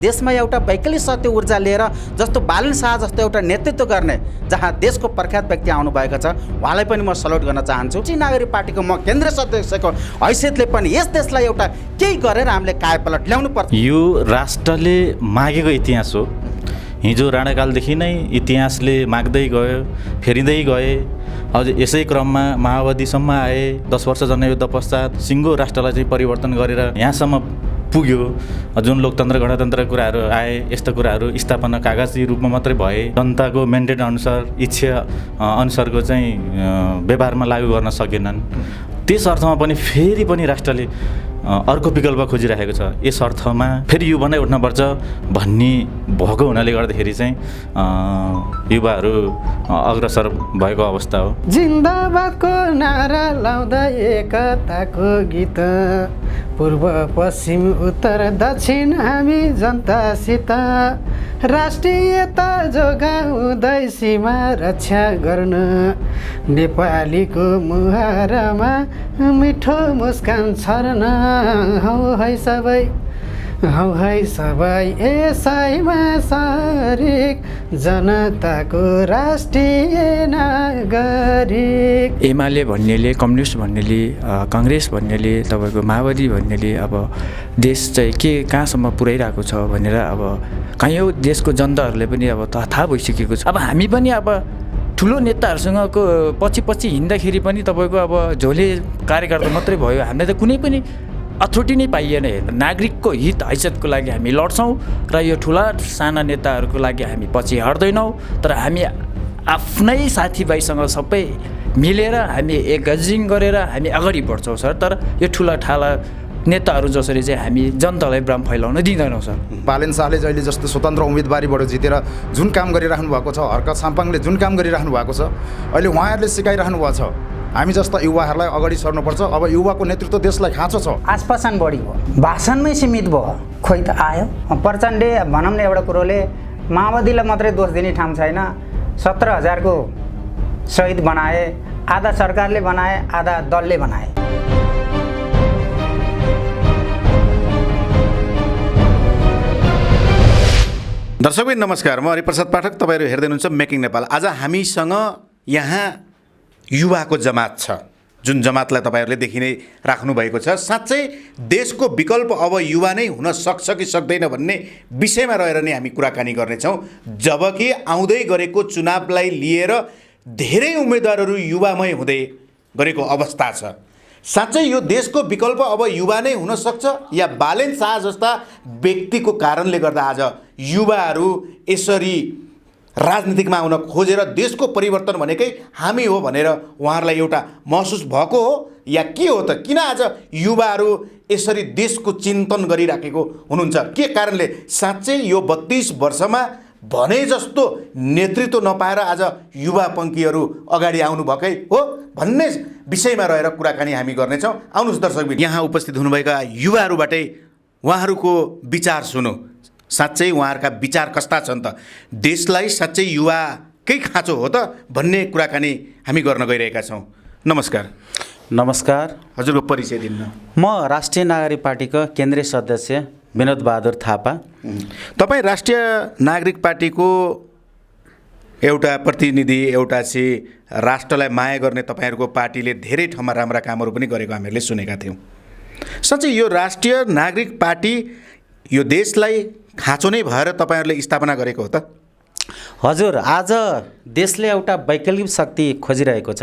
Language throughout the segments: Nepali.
देशमा एउटा वैकल्पिक सत्य ऊर्जा लिएर जस्तो बालन शाह जस्तो एउटा नेतृत्व गर्ने जहाँ देशको प्रख्यात व्यक्ति आउनुभएको छ उहाँलाई पनि म सल्युट गर्न चाहन्छु। राष्ट्रिय नागरिक पार्टीको म केन्द्रीय सदस्यको हैसियतले पनि यस देशलाई एउटा केही गरेर हामीले कायापलट ल्याउनु पर्छ। यो राष्ट्रले मागेको इतिहास हो। हिजो राणाकालदेखि नै इतिहासले माग्दै गयो, फेरिँदै गए। अझ यसै क्रममा माओवादीसम्म आए। 10 वर्ष जनयुद्ध पश्चात सिङ्गो राष्ट्रलाई चाहिँ परिवर्तन गरेर यहाँसम्म पुग्यो। जुन लोकतन्त्र गणतन्त्र कुराहरू आए, यस्ता कुराहरू स्थापना कागजी रूपमा मात्रै भए। जनताको मेन्डेट अनुसार, इच्छा अनुसारको चाहिँ व्यवहारमा लागू गर्न सकेनन्। त्यस अर्थमा पनि फेरि पनि राष्ट्रले अर्को विकल्प खोजिरहेको छ। यस अर्थमा फेरि युवा नै उठ्नुपर्छ भन्ने भएको हुनाले गर्दाखेरि चाहिँ युवाहरू अग्रसर भएको अवस्था हो। जिन्दाबादको नारा लाउँदा एकताको गीत, पूर्व पश्चिम उत्तर दक्षिण हामी जनतासित, राष्ट्रियता जोगाउँदै सीमा रक्षा गर्न, नेपालीको मुहारमा मिठो मुस्कान छर्न, हौ है सबै यसैमा सरिक, जनताको राष्ट्रिय नागरिक। एमाले भन्नेले, कम्युनिस्ट भन्नेले, काङ्ग्रेस भन्नेले, तपाईँको माओवादी भन्नेले अब देश चाहिँ के कहाँसम्म पुर्याइरहेको छ भनेर अब कयौँ देशको जनताहरूले पनि अब थाहा भइसकेको छ। अब हामी पनि अब ठुलो नेताहरूसँगको पछि हिँड्दाखेरि पनि तपाईँको अब झोले कार्यकर्ता मात्रै भयो। हामीलाई त कुनै पनि अथोरिटी नै पाइएन। नागरिकको हित हैसियतको लागि हामी लड्छौँ र यो ठुला साना नेताहरूको लागि हामी पछि हट्दैनौँ। तर हामी आफ्नै साथीभाइसँग सबै मिलेर हामी एकजिङ गरेर हामी अगाडि बढ्छौँ सर। तर यो ठुला ठाला नेताहरू जसरी चाहिँ हामी जनतालाई भ्रम फैलाउन दिँदैनौँ सर। बालेन शाहले जहिले जस्तो स्वतन्त्र उम्मेदवारीबाट जितेर जुन काम गरिराख्नु भएको छ, हर्कत साम्पाङले जुन काम गरिराख्नु भएको छ, अहिले उहाँहरूले सिकाइराख्नु भएको छ हामी जस्ता युवाहरूलाई अगाडि सर्नुपर्छ। अब युवाको नेतृत्व देशलाई खाँचो छ। आसपासन बढी भयो, भाषणमै सीमित भयो। खोइ त आयो प्रचण्डले भनौँ न एउटा कुरोले माओवादीलाई मात्रै दोष दिने ठाउँ छैन। 17,000को शहीद बनाए, आधा सरकारले बनाए, आधा दलले बनाए। दर्शकबिन नमस्कार, म हरिप्रसाद पाठक, तपाईँहरू हेर्दै हुनुहुन्छ मेकिङ नेपाल। आज हामीसँग यहाँ युवाको जमात छ, जुन जमातलाई तपाईँहरूले देखि नै राख्नुभएको छ। साँच्चै देशको विकल्प अब युवा नै हुन सक्छ कि सक्दैन भन्ने विषयमा रहेर नै हामी कुराकानी गर्नेछौँ। जबकि आउँदै गरेको चुनावलाई लिएर धेरै उम्मेदवारहरू युवामय हुँदै गरेको अवस्था छ। साँच्चै यो देशको विकल्प अब युवा नै हुन सक्छ या बालेन शाह जस्ता व्यक्तिको कारणले गर्दा आज युवाहरू यसरी राजनीतिकमा आउन खोजेर देशको परिवर्तन भनेकै हामी हो भनेर उहाँहरूलाई एउटा महसुस भएको हो या के हो त? किन आज युवाहरू यसरी देशको चिन्तन गरिराखेको हुनुहुन्छ? के कारणले साँच्चै यो 32 वर्षमा भने जस्तो नेतृत्व नपाएर आज युवा पङ्क्तिहरू अगाडि आउनु भएकै हो भन्ने विषयमा रहेर कुराकानी हामी गर्नेछौँ। आउनुहोस् दर्शकबिन, यहाँ उपस्थित हुनुभएका युवाहरूबाटै उहाँहरूको विचार सुनौँ। साँच्चै उहाँहरूका विचार कस्ता छन् त? देशलाई साँच्चै युवाकै खाँचो हो त भन्ने कुराकानी हामी गर्न गइरहेका छौँ। नमस्कार। नमस्कार। हजुरको परिचय दिनु। म राष्ट्रिय नागरिक पार्टीको केन्द्रीय सदस्य विनोद बहादुर थापा। तपाईँ राष्ट्रिय नागरिक पार्टीको एउटा प्रतिनिधि, एउटा चाहिँ राष्ट्रलाई माया गर्ने तपाईँहरूको पार्टीले धेरै ठाउँमा राम्रा कामहरू पनि गरेको हामीहरूले सुनेका थियौँ। साँच्चै यो राष्ट्रिय नागरिक पार्टी यो देशलाई खाँचो नै भएर तपाईँहरूले स्थापना गरेको हो त? हजुर, आज देशले एउटा वैकल्पिक शक्ति खोजिरहेको छ।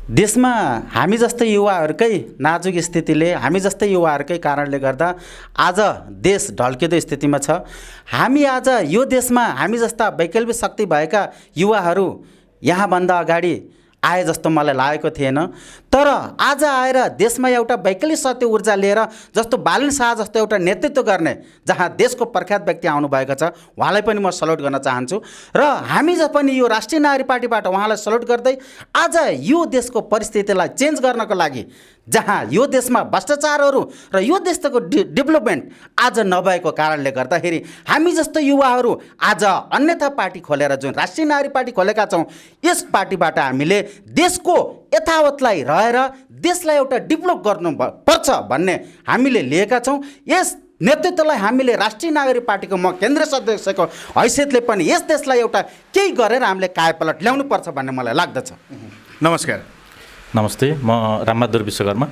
देशमा हामी जस्तै युवाहरूकै नाजुक स्थितिले, हामी जस्तै युवाहरूकै कारणले गर्दा आज देश ढल्किँदो स्थितिमा छ। हामी आज यो देशमा हामी जस्ता वैकल्पिक शक्ति भएका युवाहरू यहाँभन्दा अगाडि आए जस्तो मलाई लागेको थिएन। तर आज आएर देशमा एउटा वैकल्पिक सत्य ऊर्जा लिएर जस्तो बालन शाह जस्तो एउटा नेतृत्व गर्ने जहाँ देशको प्रख्यात व्यक्ति आउनुभएको छ उहाँलाई पनि म सल्युट गर्न चाहन्छु। र हामी पनि यो राष्ट्रिय नागरिक पार्टीबाट उहाँलाई सल्युट गर्दै आज यो देशको परिस्थितिलाई चेन्ज गर्नको लागि, जहाँ यो देशमा भ्रष्टाचारहरू र यो देशको डेभलपमेन्ट आज नभएको कारणले गर्दाखेरि हामी जस्तो युवाहरू आज अन्यथा पार्टी खोलेर जुन राष्ट्रिय नागरिक पार्टी खोलेका छौँ, यस पार्टीबाट हामीले देशको यथावतलाई रहेर देशलाई एउटा डेभलप गर्नु पर्छ भन्ने हामीले लिएका छौँ। यस नेतृत्वलाई हामीले राष्ट्रिय नागरिक पार्टीको म केन्द्रीय सदस्यको हैसियतले पनि यस देशलाई एउटा केही गरेर हामीले कायापलट ल्याउनुपर्छ भन्ने मलाई लाग्दछ। नमस्कार। नमस्ते, म रामबहादुर विश्वकर्मा।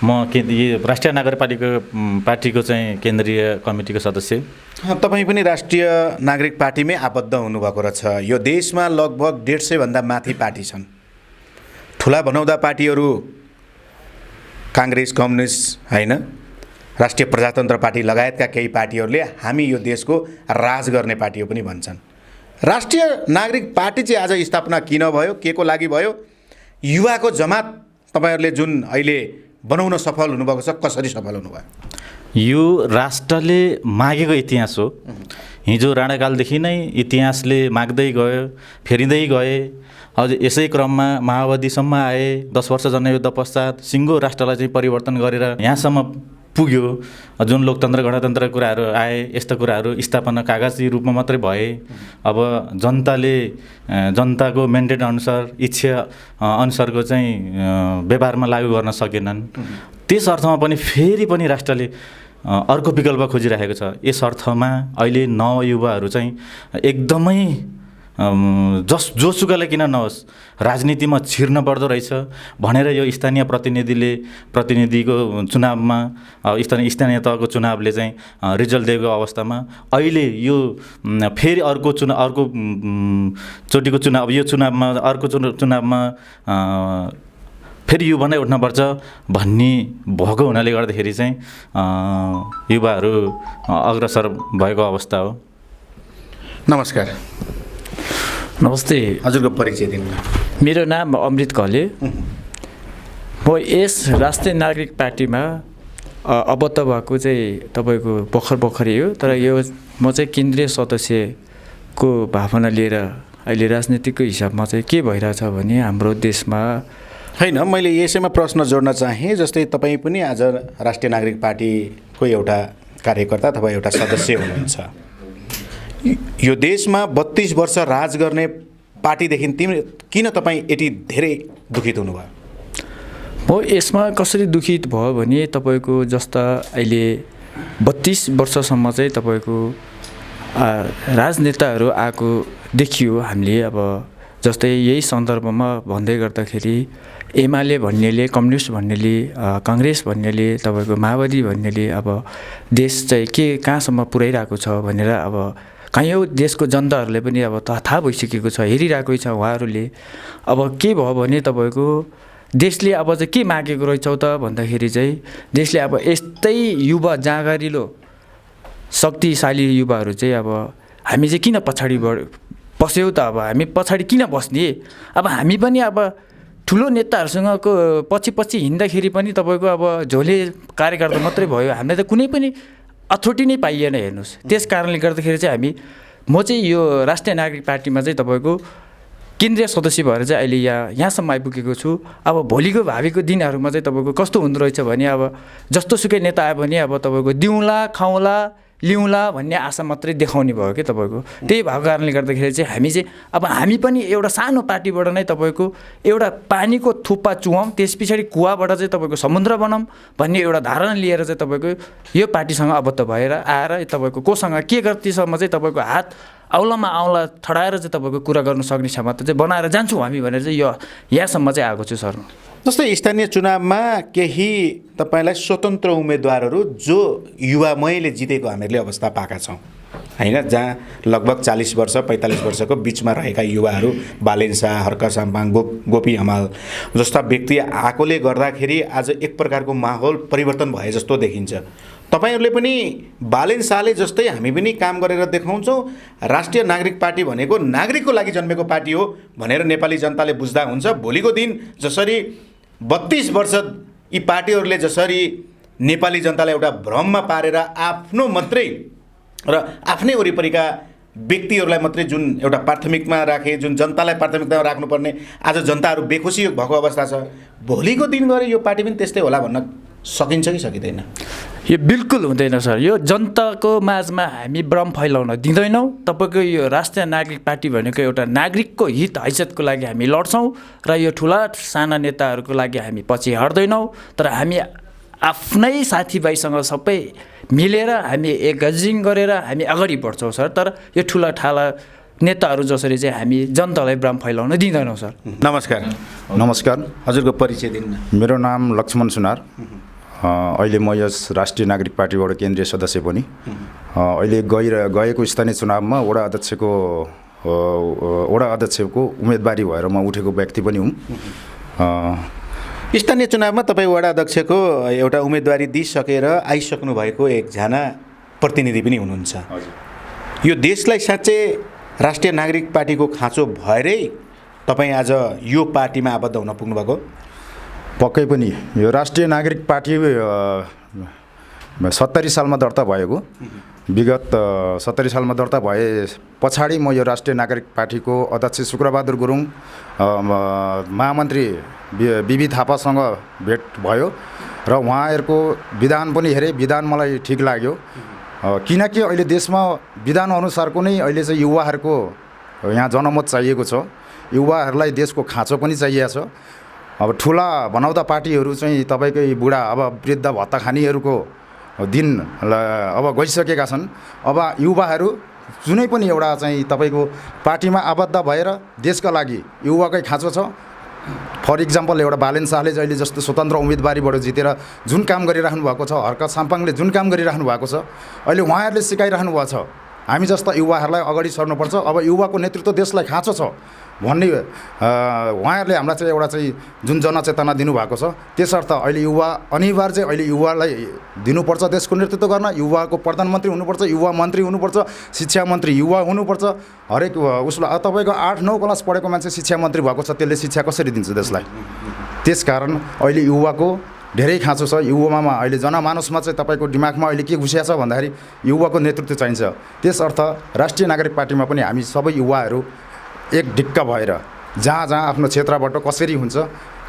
म यो राष्ट्रिय नागरिक पार्टीको चाहिँ केन्द्रीय कमिटीको सदस्य। तपाईँ पनि राष्ट्रिय नागरिक पार्टीमै आबद्ध हुनुभएको रहेछ। यो देशमा लगभग 150 भन्दा माथि पार्टी छन्। ठुला बनाउँदा पार्टीहरू काङ्ग्रेस, कम्युनिस्ट होइन, राष्ट्रिय प्रजातन्त्र पार्टी लगायतका केही पार्टीहरूले हामी यो देशको राज गर्ने पार्टी हो पनि भन्छन्। राष्ट्रिय नागरिक पार्टी चाहिँ आज स्थापना किन भयो, के को लागि भयो? युवाको जमात तपाईँहरूले जुन अहिले बनाउन सफल हुनुभएको छ, कसरी सफल हुनुभयो? यो राष्ट्रले मागेको इतिहास हो। हिजो राणाकालदेखि नै इतिहासले माग्दै गयो, फेरिँदै गए। अझ यसै क्रममा माओवादीसम्म आए। 10 वर्ष जनयुद्ध पश्चात सिङ्गो राष्ट्रलाई चाहिँ परिवर्तन गरेर यहाँसम्म पुग्यो। जुन लोकतन्त्र गणतन्त्र कुराहरू आए, यस्ता कुराहरू स्थापना कागजी रूपमा मात्रै भए। अब जनताले जनताको मेन्डेट अनुसार, इच्छा अनुसारको चाहिँ व्यवहारमा लागू गर्न सकेनन्। त्यस अर्थमा पनि फेरि पनि राष्ट्रले अर्को विकल्प खोजिरहेको छ। यस अर्थमा अहिले नवयुवाहरू चाहिँ एकदमै जोसुकैलाई किन नहोस् राजनीतिमा छिर्न पर्दो रहेछ भनेर यो स्थानीय प्रतिनिधिको चुनावमा स्थानीय तहको चुनावले चाहिँ रिजल्ट दिएको अवस्थामा अहिले यो फेरि अर्को चोटिको चुनाव, यो चुनावमा अर्को चुनावमा फेरि युवा नै उठ्नुपर्छ भन्ने भएको हुनाले गर्दाखेरि चाहिँ युवाहरू अग्रसर भएको अवस्था हो। नमस्कार। नमस्ते, हजुरको परिचय दिनु। मेरो नाम अमृत घले। म यस राष्ट्रिय नागरिक पार्टीमा अबद्ध भएको चाहिँ तपाईँको भर्खरै हो। तर यो म चाहिँ केन्द्रीय सदस्यको भावना लिएर अहिले राजनीतिको हिसाबमा चाहिँ के भइरहेछ भने हाम्रो देशमा होइन, मैले यसैमा प्रश्न जोड्न चाहेँ। जस्तै तपाईँ पनि आज राष्ट्रिय नागरिक पार्टीको एउटा कार्यकर्ता अथवा एउटा सदस्य हुनुहुन्छ। यो देशमा 32 वर्ष राज गर्ने पार्टीदेखि किन तपाईँ यति धेरै दुखित हुनुभयो? म यसमा कसरी दुखित भयो भने तपाईँको जस्ता अहिले 32 वर्षसम्म चाहिँ तपाईँको राजनेताहरू आएको देखियो हामीले। अब जस्तै यही सन्दर्भमा भन्दै गर्दाखेरि एमाले भन्नेले, कम्युनिस्ट भन्नेले, काङ्ग्रेस भन्नेले, तपाईँको माओवादी भन्नेले अब देश चाहिँ कहाँसम्म पुर्याइरहेको छ भनेर अब कयौँ देशको जनताहरूले पनि अब थाहा भइसकेको छ, हेरिरहेकै छ उहाँहरूले। अब के भयो भने तपाईँको देशले अब चाहिँ के मागेको रहेछौ त भन्दाखेरि चाहिँ देशले अब यस्तै युवा जाँगरिलो शक्तिशाली युवाहरू चाहिँ अब हामी चाहिँ किन पछाडि बस्यौँ त? अब हामी पछाडि किन बस्ने? अब हामी पनि अब ठुलो नेताहरूसँगको पछि हिँड्दाखेरि पनि तपाईँको अब झोले कार्यकर्ता मात्रै भयो, हामीलाई त कुनै पनि अथोरिटी नै पाइएन। हेर्नुहोस्, त्यस कारणले गर्दाखेरि चाहिँ म चाहिँ यो राष्ट्रिय नागरिक पार्टीमा चाहिँ तपाईँको केन्द्रीय सदस्य भएर चाहिँ अहिले यहाँसम्म आइपुगेको छु। अब भोलिको भावीको दिनहरूमा चाहिँ तपाईँको कस्तो हुँदो रहेछ भने अब जस्तोसुकै नेता आयो भने अब तपाईँको दिउँला, खाउँला, लिउँला भन्ने आशा मात्रै देखाउने भयो कि तपाईँको। त्यही भएको कारणले गर्दाखेरि चाहिँ हामी पनि एउटा सानो पार्टीबाट नै तपाईँको एउटा पानीको थुप्पा चुहाउँ, त्यस पछाडि कुवाबाट चाहिँ तपाईँको समुद्र बनाऊँ भन्ने एउटा धारणा लिएर चाहिँ तपाईँको यो पार्टीसँग अबद्ध भएर आएर तपाईँको कोसँग के गर्तीसम्म चाहिँ तपाईँको हात औलामा औला ठडाएर चाहिँ तपाईँको कुरा गर्नु सक्ने क्षमता चाहिँ बनाएर जान्छौँ हामी भनेर चाहिँ यो यहाँसम्म चाहिँ आएको छु सर। जस्तै स्थानीय चुनावमा केही तपाईँलाई स्वतन्त्र उम्मेदवारहरू जो युवामयले जितेको हामीहरूले अवस्था पाएका छौँ होइन, जहाँ लगभग 40 वर्ष 45 वर्षको बिचमा रहेका युवाहरू बालेन शाह, हर्क साम्पाङ, गोपी हमाल जस्ता व्यक्ति आएकोले गर्दाखेरि आज एक प्रकारको माहौल परिवर्तन भए जस्तो देखिन्छ। तपाईँहरूले पनि बालेन शाहले जस्तै हामी पनि काम गरेर देखाउँछौँ, राष्ट्रिय नागरिक पार्टी भनेको नागरिकको लागि जन्मेको पार्टी हो भनेर नेपाली जनताले बुझ्दा हुन्छ। भोलिको दिन जसरी 32 वर्ष यी पार्टीहरूले जसरी नेपाली जनतालाई एउटा भ्रममा पारेर आफ्नो मात्रै र आफ्नै वरिपरिका व्यक्तिहरूलाई मात्रै जुन एउटा प्राथमिकमा राखे, जुन जनतालाई प्राथमिकतामा राख्नुपर्ने आज जनताहरू बेखुसी भएको अवस्था छ। भोलिको दिन गएर यो पार्टी पनि त्यस्तै होला भन्न सकिन्छ कि सकिँदैन? यो बिल्कुल हुँदैन सर। यो जनताको माझमा हामी भ्रम फैलाउन दिँदैनौँ। तपाईँको यो राष्ट्रिय नागरिक पार्टी भनेको एउटा नागरिकको हित हैसियतको लागि हामी लड्छौँ र यो ठुला साना नेताहरूको लागि हामी पछि हट्दैनौँ। तर हामी आफ्नै साथीभाइसँग सबै मिलेर हामी एकाजिङ गरेर हामी अगाडि बढ्छौँ सर। तर यो ठुला ठाला नेताहरू जसरी चाहिँ हामी जनतालाई भ्रम फैलाउन दिँदैनौँ सर। नमस्कार। नमस्कार, हजुरको परिचय दिनु न। मेरो नाम लक्ष्मण सुनार। अहिले म यस राष्ट्रिय नागरिक पार्टीबाट केन्द्रीय सदस्य पनि। अहिले गएको स्थानीय चुनावमा वडा अध्यक्षको उम्मेदवारी भएर म उठेको व्यक्ति पनि हुँ। स्थानीय चुनावमा तपाईँ वडा अध्यक्षको एउटा उम्मेदवारी दिइसकेर आइसक्नु भएको एकजना प्रतिनिधि पनि हुनुहुन्छ। यो देशलाई साँच्चै राष्ट्रिय नागरिक पार्टीको खाँचो भएरै तपाईँ आज यो पार्टीमा आबद्ध हुन पुग्नुभएको? पक्कै पनि यो राष्ट्रिय नागरिक पार्टी 70 सालमा दर्ता भएको। विगत 70 सालमा दर्ता भए पछाडि म यो राष्ट्रिय नागरिक पार्टीको अध्यक्ष शुक्रबहादुर गुरुङ, महामन्त्री बिबी थापासँग भेट भयो र उहाँहरूको विधान पनि हेरेँ। विधान मलाई ठिक लाग्यो, किनकि अहिले देशमा विधान अनुसारको नै अहिले चाहिँ युवाहरूको यहाँ जनमत चाहिएको छ। युवाहरूलाई देशको खाँचो पनि चाहिएको छ। अब ठुला बनाउँदा पार्टीहरू चाहिँ तपाईँकै बुढा अब वृद्ध भत्ता खानेहरूको दिन अब गइसकेका छन्। अब युवाहरू जुनै पनि एउटा चाहिँ तपाईँको पार्टीमा आबद्ध भएर देशका लागि युवाकै खाँचो छ। फर इक्जाम्पल एउटा बालेन शाहले अहिले जस्तो स्वतन्त्र उम्मेदवारीबाट जितेर जुन काम गरिराख्नु भएको छ, हर्कत साम्पाङले जुन काम गरिराख्नु भएको छ, अहिले उहाँहरूले सिकाइराख्नु भएको छ हामी जस्ता युवाहरूलाई अगाडि सर्नुपर्छ। अब युवाको नेतृत्व देशलाई खाँचो छ भन्ने उहाँहरूले हामीलाई चाहिँ एउटा चाहिँ जुन जनचेतना दिनुभएको छ, त्यसर्थ अहिले युवा अनिवार्य चाहिँ अहिले युवालाई दिनुपर्छ देशको नेतृत्व गर्न। युवाको प्रधानमन्त्री हुनुपर्छ, युवा मन्त्री हुनुपर्छ, शिक्षा मन्त्री युवा हुनुपर्छ। हरेक उसलाई तपाईँको 8-9 क्लास पढेको मान्छे शिक्षा मन्त्री भएको छ, त्यसले शिक्षा कसरी दिन्छ देशलाई? त्यसकारण अहिले युवाको धेरै खाँचो छ। युवामा अहिले जनमानसमा चाहिँ तपाईँको दिमागमा अहिले के घुसिया छ भन्दाखेरि युवाको नेतृत्व चाहिन्छ। त्यसर्थ राष्ट्रिय नागरिक पार्टीमा पनि हामी सबै युवाहरू एक ढिक्क भएर जहाँ आफ्नो क्षेत्रबाट कसरी हुन्छ,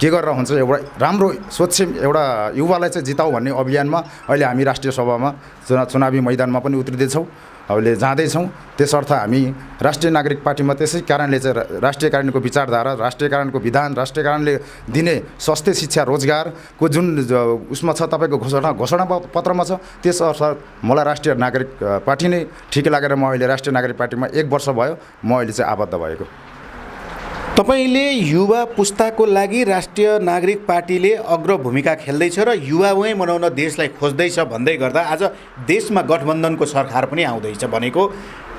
के गरेर हुन्छ, एउटा राम्रो स्वच्छ एउटा युवालाई चाहिँ जिताऊ भन्ने अभियानमा अहिले हामी राष्ट्रिय सभामा चुनावी मैदानमा पनि उत्रिँदैछौँ, अहिले जाँदैछौँ। त्यसर्थ हामी राष्ट्रिय नागरिक पार्टीमा त्यसै कारणले चाहिँ राष्ट्रियकरणको विचारधारा, राष्ट्रियकरणको विधान, राष्ट्रियकरणले दिने स्वास्थ्य, शिक्षा, रोजगारको जुन उसमा छ तपाईँको घोषणा पत्रमा छ, त्यसअर्थ मलाई राष्ट्रिय नागरिक पार्टी नै ठिक लागेर म अहिले राष्ट्रिय नागरिक पार्टीमा 1 वर्ष भयो म अहिले चाहिँ आबद्ध भएको। तपाईँले युवा पुस्ताको लागि राष्ट्रिय नागरिक पार्टीले अग्र भूमिका खेल्दैछ र युवा वहीँ बनाउन देशलाई खोज्दैछ भन्दै गर्दा आज देशमा गठबन्धनको सरकार पनि आउँदैछ भनेको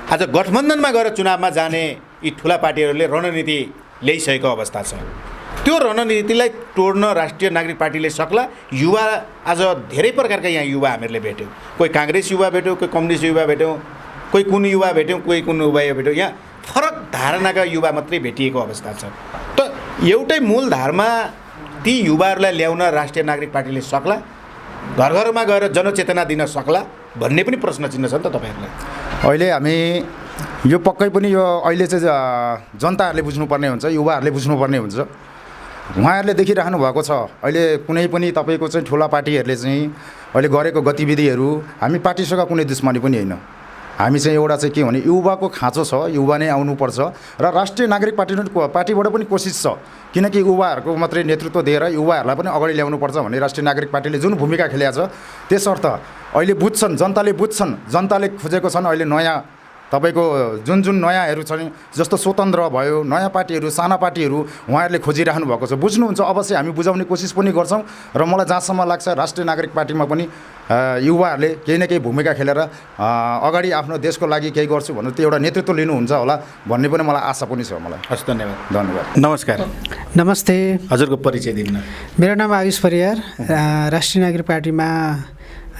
आज गठबन्धनमा गएर चुनावमा जाने यी ठुला पार्टीहरूले रणनीति ल्याइसकेको अवस्था छ। त्यो रणनीतिलाई तोड्न राष्ट्रिय नागरिक पार्टीले सक्ला? युवा आज धेरै प्रकारका यहाँ युवा हामीहरूले भेट्यौँ। कोही काङ्ग्रेस युवा भेट्यौँ, कोही कम्युनिस्ट युवा भेट्यौँ, कोही कुन युवा भेट्यौँ, कोही कुन युवा भेट्यौँ। यहाँ फरक धारणाका युवा मात्रै भेटिएको अवस्था छ। त एउटै मूल धारमा ती युवाहरूलाई ल्याउन राष्ट्रिय नागरिक पार्टीले सक्ला? घर घरमा गएर जनचेतना दिन सक्ला भन्ने पनि प्रश्न चिन्ह छ नि त तपाईँहरूलाई। अहिले हामी यो पक्कै पनि यो अहिले चाहिँ जनताहरूले बुझ्नुपर्ने हुन्छ, युवाहरूले बुझ्नुपर्ने हुन्छ। उहाँहरूले देखिराख्नु भएको छ अहिले कुनै पनि तपाईँको चाहिँ ठुला पार्टीहरूले चाहिँ अहिले गरेको गतिविधिहरू, हामी पार्टीसँग कुनै दुश्मनी पनि होइन। हामी चाहिँ एउटा चाहिँ के भने युवाको खाँचो छ, युवा नै आउनुपर्छ र राष्ट्रिय नागरिक पार्टीबाट पनि कोसिस छ, किनकि युवाहरूको मात्रै नेतृत्व दिएर युवाहरूलाई पनि अगाडि ल्याउनुपर्छ भन्ने राष्ट्रिय नागरिक पार्टीले जुन भूमिका खेलेको छ, त्यसर्थ अहिले बुझ्छन्, जनताले बुझ्छन्, जनताले खोजेको छन् अहिले नयाँ तपाईँको जुन नयाँहरू छन्, जस्तो स्वतन्त्र भयो, नयाँ पार्टीहरू, साना पार्टीहरू उहाँहरूले खोजिराख्नु भएको छ। बुझ्नुहुन्छ, अवश्य हामी बुझाउने कोसिस पनि गर्छौँ र मलाई जहाँसम्म लाग्छ राष्ट्रिय नागरिक पार्टीमा पनि युवाहरूले केही न केही भूमिका खेलेर अगाडि आफ्नो देशको लागि केही गर्छु भनेर त्यो एउटा नेतृत्व लिनुहुन्छ होला भन्ने पनि मलाई आशा पनि छ। मलाई हस्, धन्यवाद। धन्यवाद। नमस्कार। नमस्ते, हजुरको परिचय दिनु न। मेरो नाम आयुष परियार। राष्ट्रिय नागरिक पार्टीमा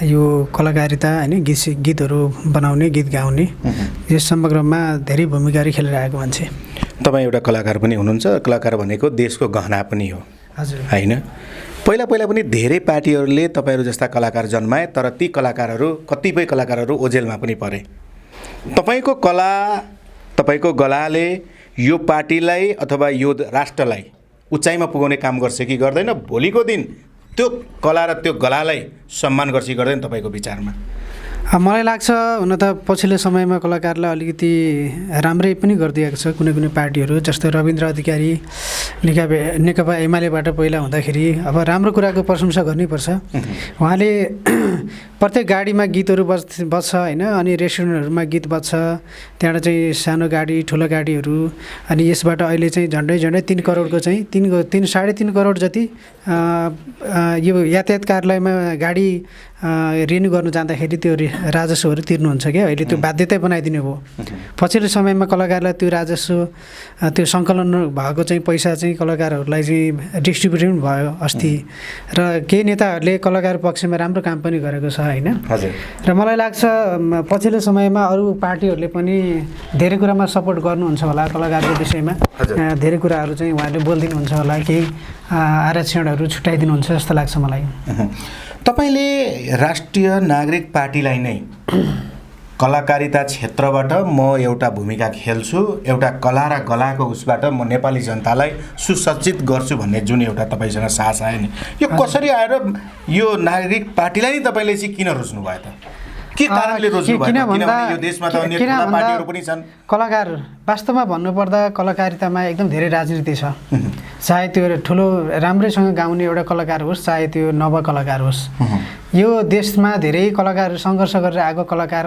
यो कलाकारिता होइन, गीतहरू बनाउने, गीत गाउने, यस समग्रमा धेरै भूमिका खेलेर आएको मान्छे। तपाईँ एउटा कलाकार पनि हुनुहुन्छ। कलाकार भनेको देशको गहना पनि हो, हजुर होइन? पहिला पनि धेरै पार्टीहरूले तपाईँहरू जस्ता कलाकार जन्माए, तर ती कलाकारहरू, कतिपय कलाकारहरू ओझेलमा पनि परे। तपाईँको कला, तपाईँको गलाले यो पार्टीलाई अथवा यो राष्ट्रलाई उचाइमा पुगाउने काम गर्छ कि गर्दैन? भोलिको दिन त्यो कला र त्यो गलालाई सम्मान गर्छ कि गर्दैन तपाईँको विचारमा? मलाई लाग्छ हुन त पछिल्लो समयमा कलाकारलाई अलिकति राम्रै पनि गरिदिएको छ कुनै कुनै पार्टीहरू, जस्तो रविन्द्र अधिकारी नेकपा एमालेबाट पहिला हुँदाखेरि अब राम्रो कुराको प्रशंसा गर्नैपर्छ। उहाँले प्रत्येक गाडीमा गीतहरू बज्छ होइन, अनि रेस्टुरेन्टहरूमा गीत बज्छ, त्यहाँबाट चाहिँ सानो गाडी ठुलो गाडीहरू, अनि यसबाट अहिले चाहिँ झन्डै 3 करोडको चाहिँ 3.5 करोड जति यो यातायात कार्यालयमा गाडी रिन्यू गर्नु जाँदाखेरि त्यो राजस्वहरू तिर्नुहुन्छ क्या। अहिले त्यो बाध्यता बनाइदिनु भयो। पछिल्लो समयमा कलाकारलाई त्यो राजस्व त्यो सङ्कलन भएको चाहिँ पैसा चाहिँ कलाकारहरूलाई चाहिँ डिस्ट्रिब्युट पनि भयो अस्ति, र केही नेताहरूले कलाकार पक्षमा राम्रो काम पनि गरेको छ होइन। र मलाई लाग्छ पछिल्लो समयमा अरू पार्टीहरूले पनि धेरै कुरामा सपोर्ट गर्नुहुन्छ होला कलाकारको विषयमा, धेरै कुराहरू चाहिँ उहाँहरूले बोलिदिनुहुन्छ होला, केही आरक्षणहरू छुट्याइदिनुहुन्छ जस्तो लाग्छ मलाई। तपाईँले राष्ट्रिय नागरिक पार्टीलाई नै कलाकारिता क्षेत्रबाट म एउटा भूमिका खेल्छु, एउटा कला र गलाको उसबाट म नेपाली जनतालाई सुसज्जित गर्छु भन्ने जुन एउटा तपाईँसँग साहस आयो नि, यो कसरी आएर यो नागरिक पार्टीलाई नै तपाईँले चाहिँ किन रोज्नु भयो त? के कारणले रोज्नु भयो? किनभने यो देशमा त अन्य ठुला पार्टीहरू पनि छन्। कलाकार वास्तवमा भन्नुपर्दा कलाकारितामा एकदम धेरै राजनीति छ। चाहे त्यो ठुलो राम्रैसँग गाउने एउटा कलाकार होस्, चाहे त्यो नव कलाकार होस्। यो देशमा धेरै कलाकारहरू सङ्घर्ष गरेर आएको कलाकार,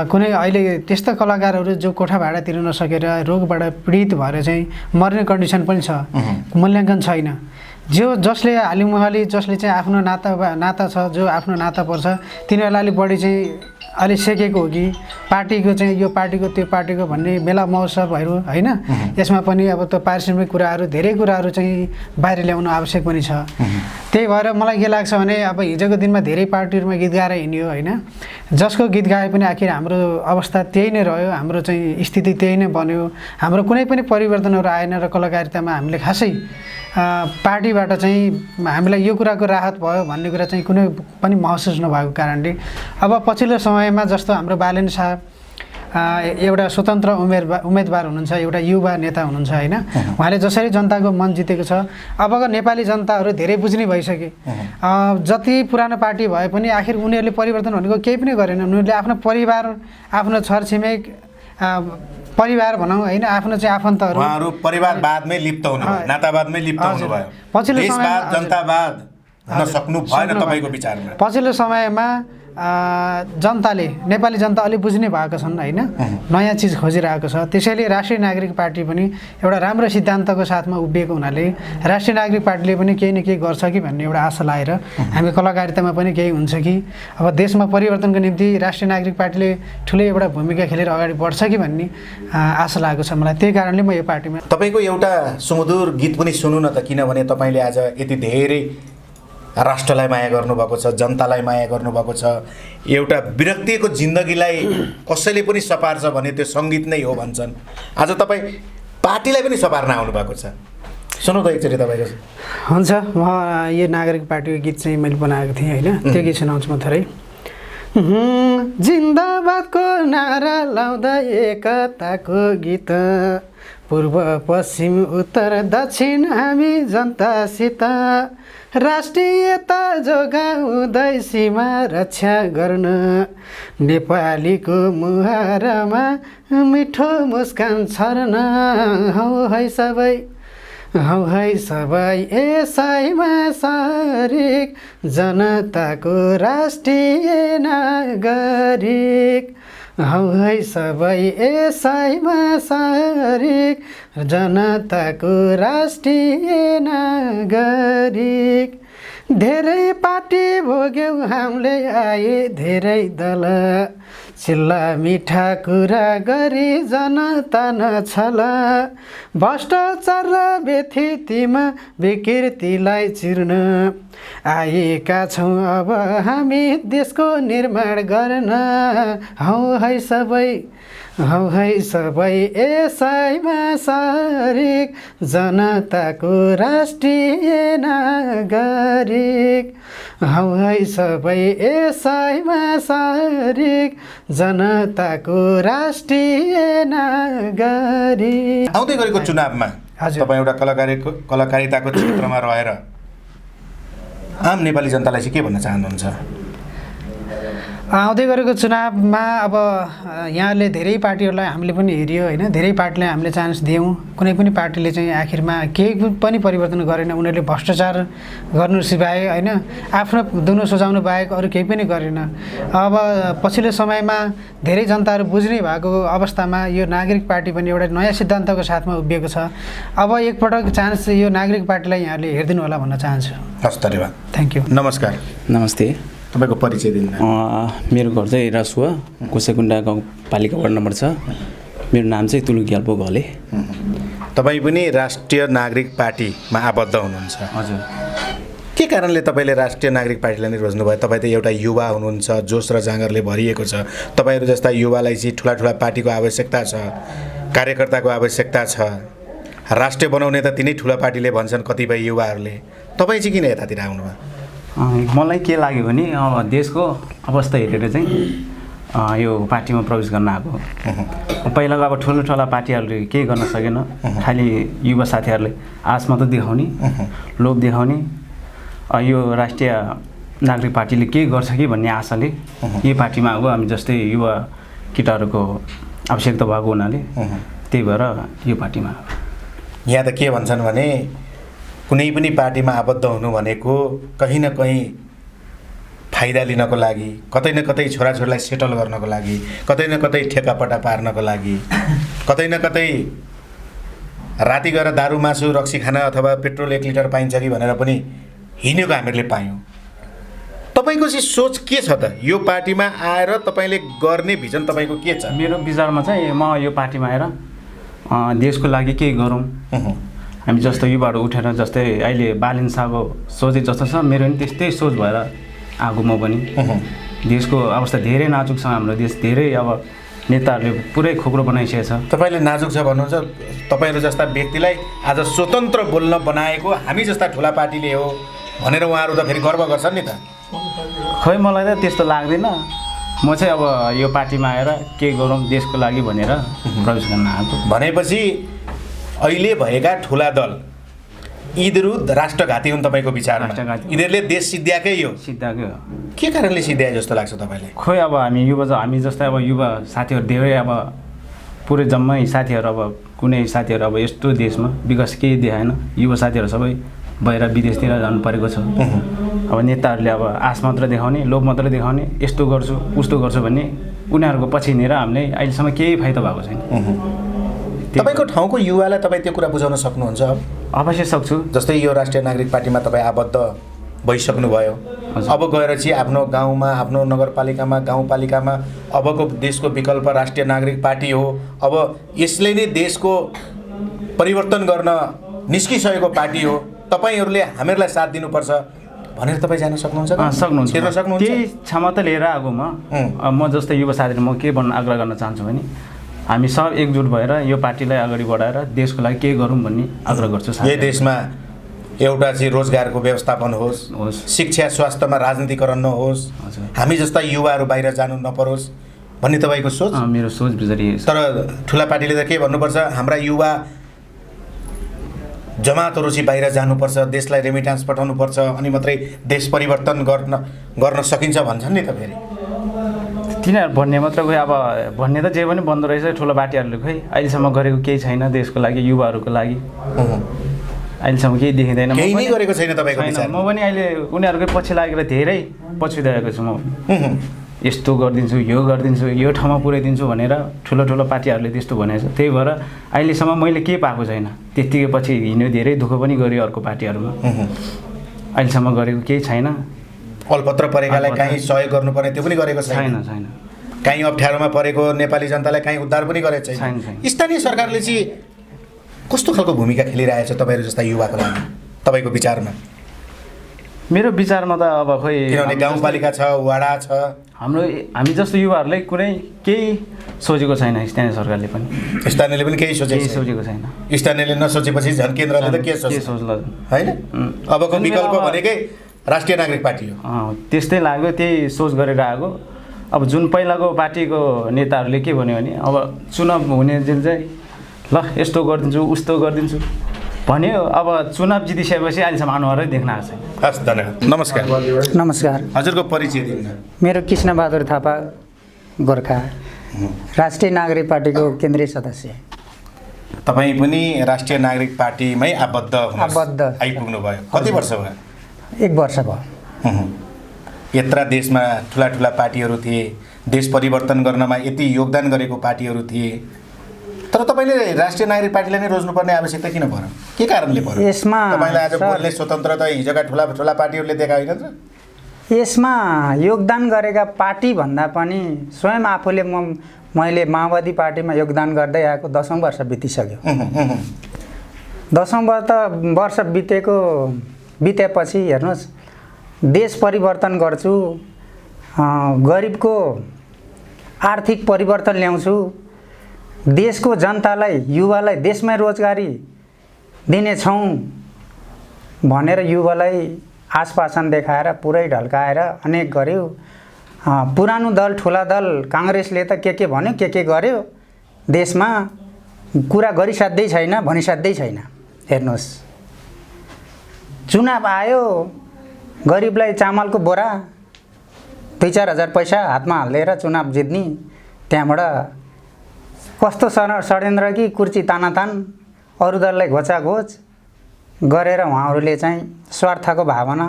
कुनै अहिले त्यस्ता कलाकारहरू जो कोठा भाडा तिर्न नसकेर रोगबाट पीडित भएर चाहिँ मर्ने कन्डिसन पनि छ, मूल्याङ्कन छैन। जसले हालिमुहाली जसले चाहिँ आफ्नो नाता छ, जो आफ्नो नाता पर्छ, तिनीहरूलाई अलिक बढी चाहिँ अलि सेकेको हो कि पार्टीको चाहिँ यो पार्टीको त्यो पार्टीको भन्ने मेला महोत्सवहरू होइन, यसमा पनि अब त्यो पारिश्रमिक कुराहरू धेरै कुराहरू चाहिँ बाहिर ल्याउनु आवश्यक पनि छ। त्यही भएर मलाई के लाग्छ भने अब हिजोको दिनमा धेरै पार्टीहरूमा गीत गाएर हिँड्यो होइन, जसको गीत गाए पनि आखिर हाम्रो अवस्था त्यही नै रह्यो, हाम्रो चाहिँ स्थिति त्यही नै बन्यो, हाम्रो कुनै पनि परिवर्तनहरू आएन र कलाकारितामा हामीले खासै पार्टीबाट चाहिँ हामीलाई यो कुराको राहत भयो भन्ने कुरा चाहिँ कुनै पनि महसुस नभएको कारणले अब पछिल्लो समयमा जस्तो हाम्रो बालेन शाह एउटा स्वतन्त्र उम्मेदवार हुनुहुन्छ, एउटा युवा नेता हुनुहुन्छ होइन, उहाँले जसरी जनताको मन जितेको छ, अबको नेपाली जनताहरू धेरै बुझ्ने भइसके। जति पुरानो पार्टी भए पनि आखिर उनीहरूले परिवर्तन भनेको केही पनि गरेनन्। उनीहरूले आफ्नो परिवार, आफ्नो छरछिमेक परिवार भनौँ होइन, आफ्नो चाहिँ आफन्तहरू, उहाँहरू परिवारवादमै लिप्त हुनुभयो, नातावादमै लिप्त हुनुभयो, पछिल्लो समयमा जनतावाद हुन सक्नु भएन तपाईँको विचारमा? पछिल्लो समयमा जनताले, नेपाली जनता अलि बुझ्ने भएको छन् होइन, नयाँ चिज खोजिरहेको छ। त्यसैले राष्ट्रिय नागरिक पार्टी पनि एउटा राम्रो सिद्धान्तको साथमा उभिएको हुनाले राष्ट्रिय नागरिक पार्टीले पनि केही न केही गर्छ कि भन्ने एउटा आशा लाएर हामी कलाकारितामा पनि केही हुन्छ कि अब देशमा परिवर्तनको निम्ति राष्ट्रिय नागरिक पार्टीले ठुलै एउटा भूमिका खेलेर अगाडि बढ्छ कि भन्ने आशा लागेको छ मलाई। त्यही कारणले म यो पार्टीमा। तपाईँको एउटा सुमधुर गीत पनि सुनौँ न त, किनभने तपाईँले आज यति धेरै राष्ट्रलाई माया गर्नुभएको छ, जनतालाई माया गर्नुभएको छ, एउटा विरक्तिको जिन्दगीलाई कसैले पनि सपार्छ भने त्यो सङ्गीत नै हो भन्छन्। आज तपाईँ पार्टीलाई पनि सपार्न आउनुभएको छ, सुनौ त एकचोटि तपाईँको। हुन्छ, म यो नागरिक पार्टीको गीत चाहिँ मैले बनाएको थिएँ होइन, त्यो गीत सुनाउँछु म थोरै। जिन्दाबादको नारा लाउँदा एकताको गीत, पूर्व पश्चिम उत्तर दक्षिण हामी जनतासित, राष्ट्रियता जोगाउँदै सीमा रक्षा गर्न, नेपालीको मुहारमा मिठो मुस्कान छर्न, हौ है सबै यसैमा सारिक, जनताको राष्ट्रिय नागरिक, हौ है सबै यसैमा सारिक, जनताको राष्ट्रिय नागरिक। धेरै पार्टी भोग्यौँ हामीले आए धेरै दल, चिल्ला मिठा कुरा गरी जनता नछल, भ्रष्टाचार र व्यथितिमा विकृतिलाई चिर्न आएका छौँ अब हामी देशको निर्माण गर्न, हौ है सबै यसैमा सारिक, जनताको राष्ट्रिय नागरिक, हौ है सबै यसैमा सारिक, जनताको राष्ट्रिय नागरिक। आउँदै गरेको चुनावमा तपाईँ एउटा कलाकारिताको क्षेत्रमा रहेर आम नेपाली जनतालाई चाहिँ के भन्न चाहनुहुन्छ? आउँदै गरेको चुनावमा अब यहाँले धेरै पार्टीहरूलाई हामीले पनि हेऱ्यो होइन, धेरै पार्टीलाई हामीले चान्स दियौँ। कुनै पनि पार्टीले चाहिँ आखिरमा केही पनि परिवर्तन गरेन। उनीहरूले भ्रष्टाचार गर्नु सिवाय होइन, आफ्नो दुनो सजाउनु बाहेक अरू केही पनि गरेन। अब पछिल्लो समयमा धेरै जनताहरू बुझ्ने भएको अवस्थामा यो नागरिक पार्टी पनि एउटा नयाँ सिद्धान्तको साथमा उभिएको छ। अब एकपटक चान्स यो नागरिक पार्टीलाई यहाँले हेरिदिनु होला भन्न चाहन्छु। हस्, धन्यवाद। Thank you. नमस्कार, नमस्ते। तपाईँको परिचय दिनु। मेरो घर चाहिँ रसुवा कोसेकुण्डा गाउँपालिका वार्ड नम्बर 6। मेरो नाम चाहिँ तुलु ग्याल्पो घले। तपाईँ पनि राष्ट्रिय नागरिक पार्टीमा आबद्ध हुनुहुन्छ। हजुर। के कारणले तपाईँले राष्ट्रिय नागरिक पार्टीलाई नै रोज्नुभयो? तपाईँ त एउटा युवा हुनुहुन्छ, जोस र जाँगरले भरिएको छ। तपाईँहरू जस्ता युवालाई चाहिँ ठुला ठुला पार्टीको आवश्यकता छ, कार्यकर्ताको आवश्यकता छ। राष्ट्रिय बनाउने त तिनै ठुला पार्टीले भन्छन् कतिपय युवाहरूले। तपाईँ चाहिँ किन यतातिर आउनुभयो? मलाई के लाग्यो भने अब देशको अवस्था हेरेर चाहिँ यो पार्टीमा प्रवेश गर्न आएको। पहिलाको अब ठुलो ठुला पार्टीहरूले केही गर्न सकेन, खालि युवा साथीहरूले आश मात्र देखाउने, लोभ देखाउने। यो राष्ट्रिय नागरिक पार्टीले के गर्छ कि भन्ने आशाले यो पार्टीमा आएको। हामी जस्तै युवा केटाहरूको आवश्यकता भएको हुनाले त्यही भएर यो पार्टीमा आएको। यहाँ त के भन्छन् भने कुनै पनि पार्टीमा आबद्ध हुनु भनेको कहीँ न कहीँ फाइदा लिनको लागि, कतै न कतै छोराछोरीलाई सेटल गर्नको लागि, कतै न कतै ठेकापट्टा पार्नको लागि, कतै न कतै राति गएर दारू मासु रक्सी खान अथवा पेट्रोल 1 लिटर पाइन्छ कि भनेर पनि हिँडेको हामीहरूले पायौँ। तपाईँको चाहिँ सोच के छ त? यो पार्टीमा आएर तपाईँले गर्ने भिजन तपाईँको के छ? मेरो विचारमा चाहिँ म यो पार्टीमा आएर देशको लागि केही गरौँ। हामी जस्तो युवाहरू उठेर जस्तै अहिले बालिन शाहको सोचै जस्तो छ, मेरो पनि त्यस्तै सोच भएर आएको म पनि। देशको अवस्था धेरै नाजुक छ। हाम्रो देश धेरै अब नेताहरूले पुरै खोक्रो बनाइसकेको छ। तपाईँले नाजुक छ भन्नुहुन्छ, तपाईँहरू जस्ता व्यक्तिलाई आज स्वतन्त्र बोल्न बनाएको हामी जस्ता ठुला पार्टीले हो भनेर उहाँहरू त फेरि गर्व गर्छन् नि त। खै मलाई त त्यस्तो लाग्दैन। म चाहिँ अब यो पार्टीमा आएर के गरौँ देशको लागि भनेर प्रवेश गर्न आएको। भनेपछि अहिले भएका ठुला दल यिनीहरू राष्ट्रघाती हुन् तपाईँको विचारमा? राष्ट्रघाती। यिनीहरूले देश सिद्ध्याएकै हो। सिद्धाएको हो। के कारणले सिद्ध्याए जस्तो लाग्छ तपाईँलाई? खोइ अब हामी जस्तै अब युवा साथीहरू धेरै अब पुरै जम्मै साथीहरू अब कुनै साथीहरू अब यस्तो देशमा विकास केही देखाएन। युवा साथीहरू सबै बाहिर विदेशतिर जानु परेको छ। अब नेताहरूले अब आश मात्र देखाउने, लोभ मात्र देखाउने, यस्तो गर्छु उस्तो गर्छु भन्ने उनीहरूको पछि हिँडेर हामीले अहिलेसम्म केही फाइदा भएको छैन। तपाईँको ठाउँको युवालाई तपाईँ त्यो कुरा बुझाउन सक्नुहुन्छ? अवश्य सक्छु। जस्तै यो राष्ट्रिय नागरिक पार्टीमा तपाईँ आबद्ध भइसक्नुभयो, अब गएर चाहिँ आफ्नो गाउँमा, आफ्नो नगरपालिकामा, गाउँपालिकामा अबको देशको विकल्प राष्ट्रिय नागरिक पार्टी हो, अब यसले नै देशको परिवर्तन गर्न निस्किसकेको पार्टी हो, तपाईँहरूले हामीहरूलाई साथ दिनुपर्छ भनेर तपाईँ जान सक्नुहुन्छ? सक्नुहुन्छ। त्यही क्षमता लिएर आएको म जस्तै युवा साथीहरू म के भन्न आग्रह गर्न चाहन्छु भने हामी सब एकजुट भएर यो पार्टीलाई अगाडि बढाएर देशको लागि केही गरौँ भन्ने आग्रह गर्छु। यही देशमा एउटा चाहिँ रोजगारको व्यवस्थापन होस्, शिक्षा स्वास्थ्यमा राजनीतिकरण नहोस्, हामी जस्ता युवाहरू बाहिर जानु नपरोस् भन्ने तपाईँको सोच? मेरो सोच विचारी। तर ठुला पार्टीले त के भन्नुपर्छ, हाम्रा युवा जमातहरू चाहिँ बाहिर जानुपर्छ, देशलाई रेमिटान्स पठाउनुपर्छ, अनि मात्रै देश परिवर्तन गर्न सकिन्छ भन्छन् नि त। फेरि तिनीहरू भन्ने मात्र खोइ अब भन्ने त जे पनि बन्दो रहेछ ठुलो पार्टीहरूले। खोइ अहिलेसम्म गरेको केही छैन देशको लागि, युवाहरूको लागि अहिलेसम्म केही देखिँदैन। केही नै गरेको छैन तपाईँको विचारमा? म पनि अहिले उनीहरूकै पछि लागेर धेरै पछिरहेको छु। म यस्तो गरिदिन्छु, यो गरिदिन्छु, यो ठाउँमा पुर्याइदिन्छु भनेर ठुलो ठुलो पार्टीहरूले त्यस्तो भनेको छ। त्यही भएर अहिलेसम्म मैले केही पाएको छैन। त्यत्तिकै पछि हिँड्यो, धेरै दुःख पनि गरेँ अर्को पार्टीहरूमा। अहिलेसम्म गरेको केही छैन। अलपत्र परेकालाई काहीँ सहयोग गर्नुपर्ने त्यो पनि गरेको छैन। काहीँ अप्ठ्यारोमा परेको नेपाली जनतालाई काहीँ उद्धार पनि गरेको छैन। स्थानीय सरकारले चाहिँ कस्तो खालको भूमिका खेलिरहेछ तपाईँहरू जस्ता युवाको लागि तपाईँको विचारमा? मेरो विचारमा त अब खोइ किनभने गाउँपालिका छ, वडा छ, हामी जस्तो युवाहरूलाई कुनै केही सोचेको छैन। स्थानीय सरकारले पनि, स्थानीयले पनि केही सोचेको छैन। स्थानीयले नसोचेपछि झन् केन्द्रले त के सोच्ला होइन? अबको विकल्प भनेकै राष्ट्रिय नागरिक पार्टी हो। त्यस्तै लाग्यो, त्यही सोच गरेर आएको। अब जुन पहिलाको पार्टीको नेताहरूले के भन्यो भने अब चुनाव हुने दिन चाहिँ ल यस्तो गरिदिन्छु उस्तो गरिदिन्छु भन्यो अब चुनाव जितिसकेपछि अहिलेसम्म अनुहारै देख्न आएको छैन। हस् धन्यवाद। नमस्कार। नमस्कार, हजुरको परिचय दिनु। मेरो कृष्णबहादुर थापा, गोर्खा राष्ट्रिय नागरिक पार्टीको केन्द्रीय सदस्य। तपाईँ पनि राष्ट्रिय नागरिक पार्टीमै आबद्ध आइपुग्नु भयो। कति वर्ष भयो? 1 वर्ष भयो। यत्रा देशमा ठुला ठुला पार्टीहरू थिए, देश परिवर्तन गर्नमा यति योगदान गरेको पार्टीहरू थिए, तर तपाईँले राष्ट्रिय नागरिक पार्टीलाई नै रोज्नुपर्ने आवश्यकता किन पर्यो? के कारणले पर्यो? यसमा तपाईँलाई आज बोल्ने स्वतन्त्रता हिजोका ठुला ठुला पार्टीहरूले दिएका होइन त? यसमा योगदान गरेका पार्टी भन्दा पनि स्वयं आफूले मैले माओवादी पार्टीमा योगदान गर्दै आएको 10औं वर्ष बितिसक्यो। 10औं वर्ष बितेपछि हेर्नुहोस्, देश परिवर्तन गर्छु, गरिबको आर्थिक परिवर्तन ल्याउँछु, देशको जनतालाई, युवालाई देशमै रोजगारी दिनेछौँ भनेर युवालाई आश्वासन देखाएर पुरै ढल्काएर अनेक गर्यो। पुरानो दल, ठुला दल काङ्ग्रेसले त के भन्यो, के गर्यो, देशमा कुरा गरिसाध्यै छैन, भनिसाध्यै छैन। हेर्नुहोस्, चुनाव आयो, गरिबलाई चामलको बोरा 2-4 हजार पैसा हातमा हालेर चुनाव जित्ने, त्यहाँबाट कस्तो षड्यन्त्र कि कुर्ची तानातान, अरू दललाई घोचाघोच गरेर उहाँहरूले चाहिँ स्वार्थको भावना,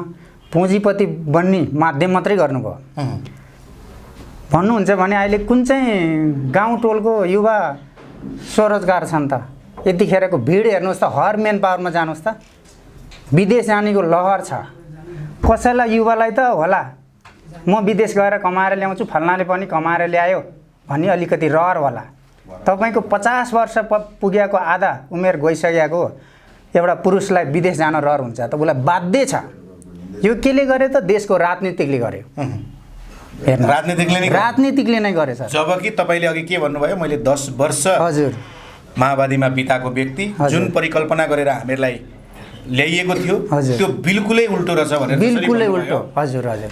पुँजीपति बन्ने माध्यम मात्रै गर्नुभयो। भन्नुहुन्छ भने अहिले कुन चाहिँ गाउँ टोलको युवा स्वरोजगार छन् त? यतिखेरको भिड हेर्नुहोस् त, हर मेन पावरमा जानुहोस् त, विदेश जानेको लहर छ। कसैलाई युवालाई त होला म विदेश गएर कमाएर ल्याउँछु, फल्नाले पनि कमाएर ल्यायो भन्ने अलिकति रहर होला। तपाईँको 50 वर्ष पुगेको, आधा उमेर गइसकेको एउटा पुरुषलाई विदेश जान रहर हुन्छ त उसलाई बाध्य छ। यो केले गर्यो त? देशको राजनीतिकले गर्यो। राजनीतिकले नै गरेछ। जबकि तपाईँले अघि के भन्नुभयो, मैले 10 वर्ष हजुर माओवादीमा बिताएको व्यक्ति, जुन परिकल्पना गरेर हामीलाई ल्याइएको थियो त्यो बिल्कुलै उल्टो रहेछ भनेर बिल्कुलै उल्टो। हजुर हजुर।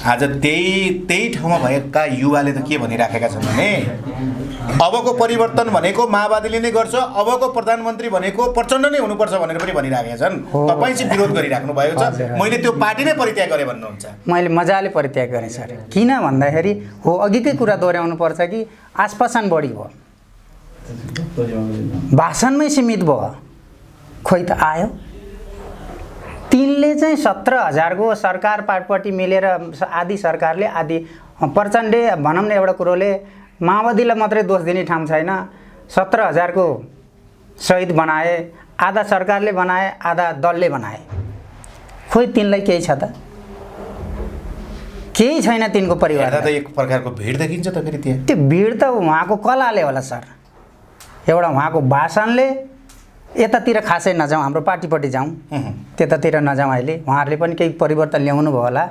आज त्यही ठाउँमा भएका युवाले त के भनिराखेका छन् भने अबको परिवर्तन भनेको माओवादीले नै गर्छ, अबको प्रधानमन्त्री भनेको प्रचण्ड नै हुनुपर्छ भनेर पनि भनिराखेका छन्। तपाईँ चाहिँ विरोध गरिराख्नु भएको छ, मैले त्यो पार्टी नै परित्याग गरेँ भन्नुहुन्छ। मैले मजाले परित्याग गरेँ सर। किन भन्दाखेरि हो, अघिकै कुरा दोहोऱ्याउनु पर्छ कि आश्वासन बढी भयो, भाषणमै सीमित भयो, खोइ त आयो। तिनले चाहिँ 17,000को सरकार पार्टी मिलेर, आदि सरकारले, आदि प्रचण्डले भनौँ न एउटा कुरोले माओवादीलाई मात्रै दोष दिने ठाउँ छैन। 17,000को शहीद बनाए, आधा सरकारले बनाए, आधा दलले बनाए। खोइ तिनलाई केही छ त? केही छैन तिनको परिवार। त एक प्रकारको भिड देखिन्छ त फेरि त्यहाँ। त्यो भिड त उहाँको कलाले होला सर, एउटा उहाँको भाषणले। यतातिर खासै नजाउँ, हाम्रो पार्टीपट्टि जाउँ, त्यतातिर नजाउँ। अहिले उहाँहरूले पनि केही परिवर्तन ल्याउनु भयो होला,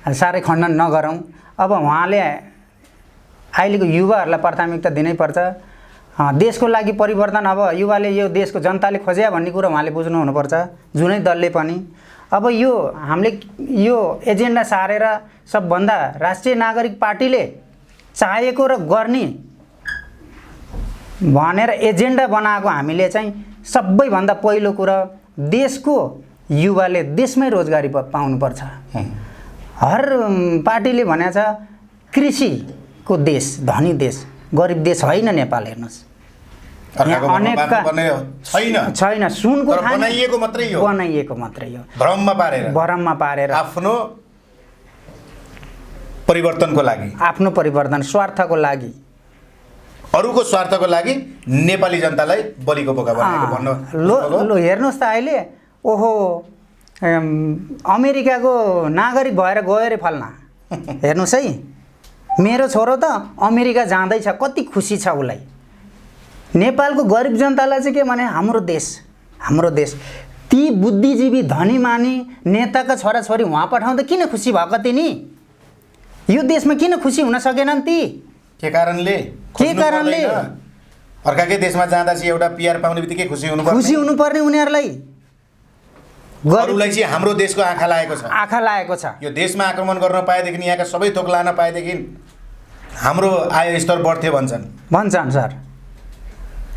साह्रै खण्डन नगरौँ। अब उहाँले अहिलेको युवाहरूलाई प्राथमिकता दिनैपर्छ। देशको लागि परिवर्तन अब युवाले, यो देशको जनताले खोज्या भन्ने कुरो उहाँले बुझ्नु हुनुपर्छ, जुनै दलले पनि। अब यो हामीले यो एजेन्डा सारेर सबभन्दा राष्ट्रिय नागरिक पार्टीले चाहेको र गर्ने भनेर एजेन्डा बनाएको हामीले चाहिँ सबैभन्दा पहिलो कुरा, देशको युवाले देशमै रोजगारी पाउनुपर्छ। हर पार्टीले भनेको छ कृषिको देश, धनी देश, गरिब देश होइन नेपाल। हेर्नुहोस्, छैन, सुनको बनाइएको मात्रै हो, भ्रममा पारेर आफ्नो परिवर्तनको लागि, आफ्नो परिवर्तन, स्वार्थको लागि, अरूको स्वार्थको लागि नेपाली जनतालाई बलिको बोका बनाएको भन्नु। लो हेर्नुहोस् त अहिले, ओहो अमेरिकाको नागरिक भएर गयो अरे फल्ना। हेर्नुहोस् है, मेरो छोरो त अमेरिका जाँदैछ, कति खुसी छ उसलाई। नेपालको गरिब जनतालाई चाहिँ के भने हाम्रो देश, ती बुद्धिजीवी धनीमानी नेताका छोराछोरी उहाँ पठाउँदा किन खुसी भएको तिनी? यो देशमा किन खुसी हुन सकेनन् ती? के कारणले? अर्काकै देशमा जाँदा चाहिँ एउटा पिआर पाउने बित्तिकै खुसी हुनुपर्ने उनीहरूलाई। अरूलाई चाहिँ हाम्रो देशको आँखा लागेको छ। यो देशमा आक्रमण गर्न पाएदेखि, यहाँका सबै थोक लान पाएदेखि हाम्रो आय स्तर बढ्थ्यो भन्छन् सर।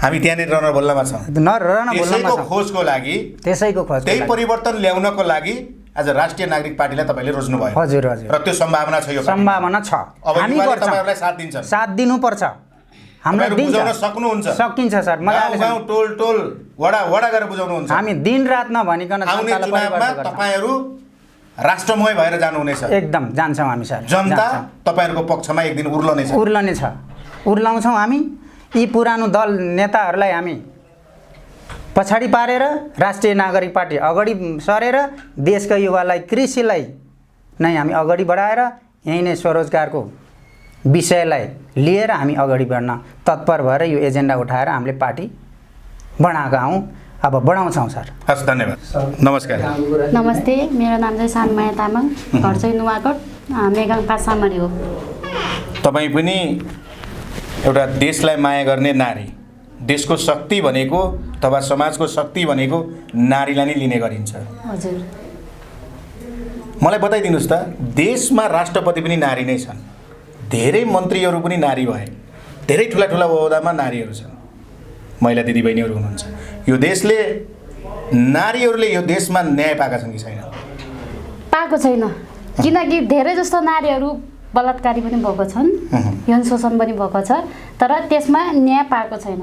हामी त्यहाँनिर रहन बोल्नमा छौँ नरहन बोल्नमा त्यसैको छ खोजको लागि त्यसैको खोज त्यही परिवर्तन ल्याउनको लागि आज राष्ट्रिय नागरिक पार्टीलाई तपाईँले रोज्नुभयो हजुर हजुर र त्यो सम्भावना छ यो पार्टीमा। सम्भावना छ अब हामी युवाले गर्छौँ तपाईँहरूलाई साथ दिन्छ साथ दिनुपर्छ हामीलाई तपाईँहरू बुझाउन दिन्छ सक्नुहुन्छ सकिन्छ सर गाउँ मजाले गाउँ टोल टोल वडा वडा गएर बुझाउनुहुन्छ हामी दिन रात नभनिकन आउने जनतालाई चुनावमा परिवर्तन गर्छौँ। तपाईँहरू राष्ट्रमय भएर जानुहुनेछ एकदम जान्छौँ हामी सर जनता जान्छौँ। तपाईँहरूको पक्षमा एक दिन उर्लनेछ उर्लने छ उर्लाउँछौँ हामी यी पुरानो दल नेताहरूलाई हामी पछाडि पारेर राष्ट्रिय नागरिक पार्टी अगाडि सरेर देशका युवालाई कृषिलाई नै हामी अगाडि बढाएर यहीँ नै स्वरोजगारको विषयलाई लिएर हामी अगाडि बढ्न तत्पर भएर यो एजेन्डा उठाएर हामीले पार्टी बनाएका हौँ अब बढाउँछौँ सर हस् धन्यवाद नमस्कार नमस्ते मेरो नाम चाहिँ सानमाया तामाङ घर चाहिँ नुवाकोट मेगाङ पासामरी हो तपाईँ पनि एउटा देशलाई माया गर्ने नारी देशको शक्ति भनेको अथवा समाजको शक्ति भनेको नारीलाई नै लिने गरिन्छ हजुर मलाई बताइदिनुहोस् त देशमा राष्ट्रपति पनि नारी नै छन् धेरै मन्त्रीहरू पनि नारी भए धेरै ठुला ठुला ओहदामा नारीहरू छन् महिला दिदीबहिनीहरू हुनुहुन्छ यो देशले नारीहरूले यो देशमा न्याय पाएका छन् कि छैन पाएको छैन किनकि धेरै जस्तो नारीहरू बलात्कारी पनि भएको छन् यौन शोषण पनि भएको छ तर त्यसमा न्याय पाएको छैन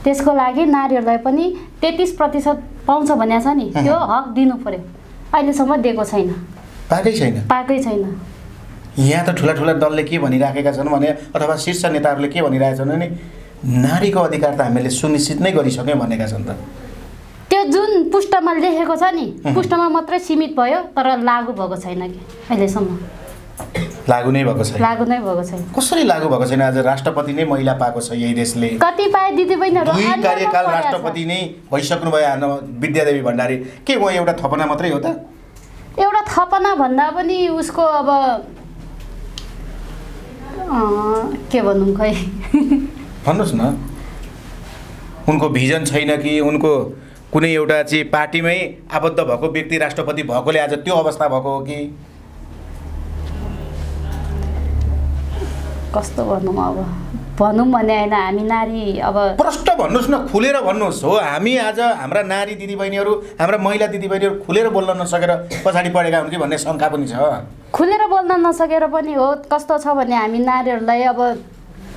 त्यसको लागि नारीहरूलाई पनि 33% पाउँछ भनेको छ नि त्यो हक दिनु पर्यो अहिलेसम्म दिएको छैन पाएकै छैन पाएकै छैन यहाँ त ठुला ठुला दलले के भनिराखेका छन् भने अथवा शीर्ष नेताहरूले के भनिरहेका छन् भने नारीको अधिकार त हामीले सुनिश्चित नै गरिसक्यौँ भनेका छन् त त्यो जुन पुष्टमा लेखेको छ नि पुष्टमा मात्रै सीमित भयो तर लागू भएको छैन कि अहिलेसम्म लागू नै भएको छैन लागू नै भएको छैन कसरी लागू भएको छैन आज राष्ट्रपति नै महिला पाएको छ यही देशले कतिपय दिदीबहिनीहरू 2 कार्यकाल राष्ट्रपति नै भइसक्नु भयो हाम्रो विद्यादेवी भण्डारी के हो एउटा थपना मात्रै हो त एउटा थपना भन्दा पनि उसको अब के भनौँ खै भन्नुहोस् न उनको भिजन छैन कि उनको कुनै एउटा चाहिँ पार्टीमै आबद्ध भएको व्यक्ति राष्ट्रपति भएकोले आज त्यो अवस्था भएको हो कि कस्तो भनौँ अब भनौँ भने होइन हामी नारी अब प्रष्ट भन्नुहोस् न खुलेर भन्नुहोस् हो हामी आज हाम्रा नारी दिदीबहिनीहरू हाम्रा महिला दिदीबहिनीहरू खुलेर बोल्न नसकेर पछाडि परेका हुन् कि भन्ने शङ्का पनि छ खुलेर बोल्न नसकेर पनि हो कस्तो छ भने हामी नारीहरूलाई अब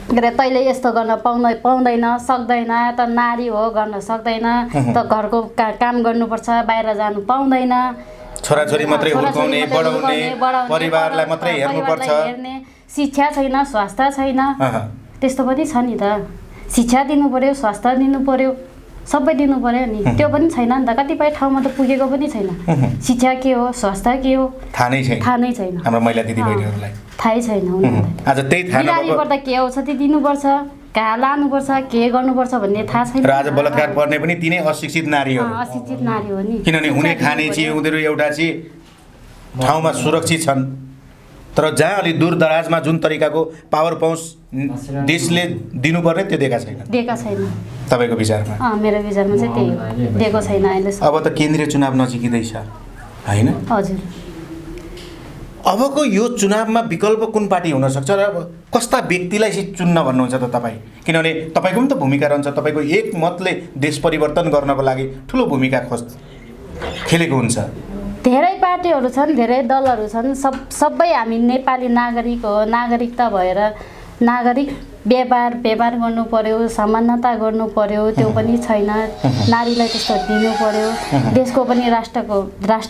के अरे तैँले यस्तो गर्न पाउँदैन सक्दैन त नारी हो गर्न सक्दैन त घरको काम गर्नुपर्छ बाहिर जानु पाउँदैन छोराछोरी मात्रै हुर्काउने बढाउने परिवारलाई मात्रै हेर्नुपर्छ हेर्ने शिक्षा छैन स्वास्थ्य छैन त्यस्तो पनि छ नि त शिक्षा दिनु पर्यो स्वास्थ्य दिनु पर्यो सबै दिनु पर्यो नि त्यो पनि छैन नि त कतिपय ठाउँमा त पुगेको पनि छैन शिक्षा के हो स्वास्थ्य के हो थाहा नै छैन हाम्रो महिला दिदीबहिनीहरूलाई थाहै छैन उनीहरूलाई आज त्यही थाहा बिरामी पर्दा के औषधि दिनुपर्छ कहाँ लानुपर्छ के गर्नुपर्छ भन्ने थाहा छैन र आज बलात्कार पर्ने पनि तिनै अशिक्षित नारीहरू अशिक्षित नारी हो नि किनभने हुने खाने चाहिँ उनीहरू एउटा चाहिँ ठाउँमा सुरक्षित छन् तर जहाँ अलि दूर दराजमा जुन तरिकाको पावर पहुँच देशले दिनुपर्ने त्यो दिएका छैन तपाईँको विचारमा मेरो विचारमा चाहिँ त्यही हो दिएको छैन अहिले अब त केन्द्रीय चुनाव नजिकिँदैछ होइन हजुर अबको यो चुनावमा विकल्प कुन पार्टी हुनसक्छ र अब कस्ता व्यक्तिलाई चाहिँ चुन्न भन्नुहुन्छ त तपाईँ किनभने तपाईँको पनि त भूमिका रहन्छ तपाईँको एक मतले देश परिवर्तन गर्नको लागि ठुलो भूमिका खेलेको हुन्छ धेरै पार्टीहरू छन् धेरै दलहरू छन् सबै हामी नेपाली नागरिक हो नागरिकता भएर नागरिक व्यापार गर्नु पर्यो समानता गर्नु पर्यो त्यो पनि छैन नारीलाई त्यस्तो दिनु पर्यो देशको पनि राष्ट्र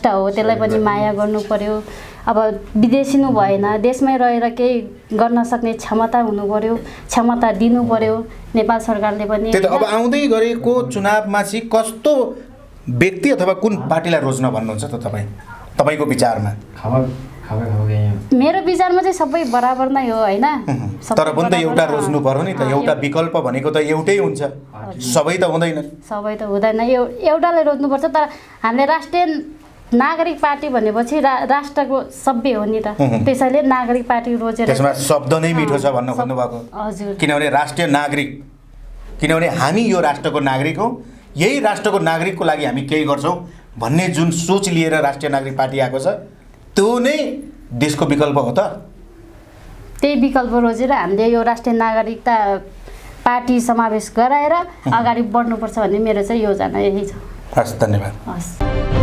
हो त्यसलाई पनि माया गर्नु पर्यो अब विदेशिनु भएन देशमै रहेर केही गर्न सक्ने क्षमता हुनु पर्यो क्षमता दिनु पर्यो नेपाल सरकारले पनि अब आउँदै गरेको चुनावमा चाहिँ कस्तो व्यक्ति अथवा कुन पार्टीलाई रोज्न भन्नुहुन्छ त तपाईँको विचारमा मेरो विचारमा चाहिँ सबै बराबर नै हो होइन तर पनि त एउटा रोज्नु पर्यो नि त एउटा विकल्प भनेको त एउटै हुन्छ सबै त हुँदैन एउटालाई रोज्नुपर्छ तर हामीले राष्ट्रिय नागरिक पार्टी भनेपछि राष्ट्रको सभ्य हो नि त त्यसैले नागरिक पार्टी रोजेर त्यसमा शब्द नै मिठो छ भन्नु खोज्नुभएको हजुर किनभने राष्ट्रिय नागरिक किनभने हामी यो राष्ट्रको नागरिक हौँ यही राष्ट्रको नागरिकको लागि हामी केही गर्छौँ भन्ने जुन सोच लिएर राष्ट्रिय नागरिक पार्टी आएको छ त्यो नै देशको विकल्प हो त त्यही विकल्प रोजेर हामीले यो राष्ट्रिय नागरिकता पार्टी समावेश गराएर अगाडि बढ्नुपर्छ भन्ने मेरो चाहिँ योजना यही छ। हस्, धन्यवाद। हस्।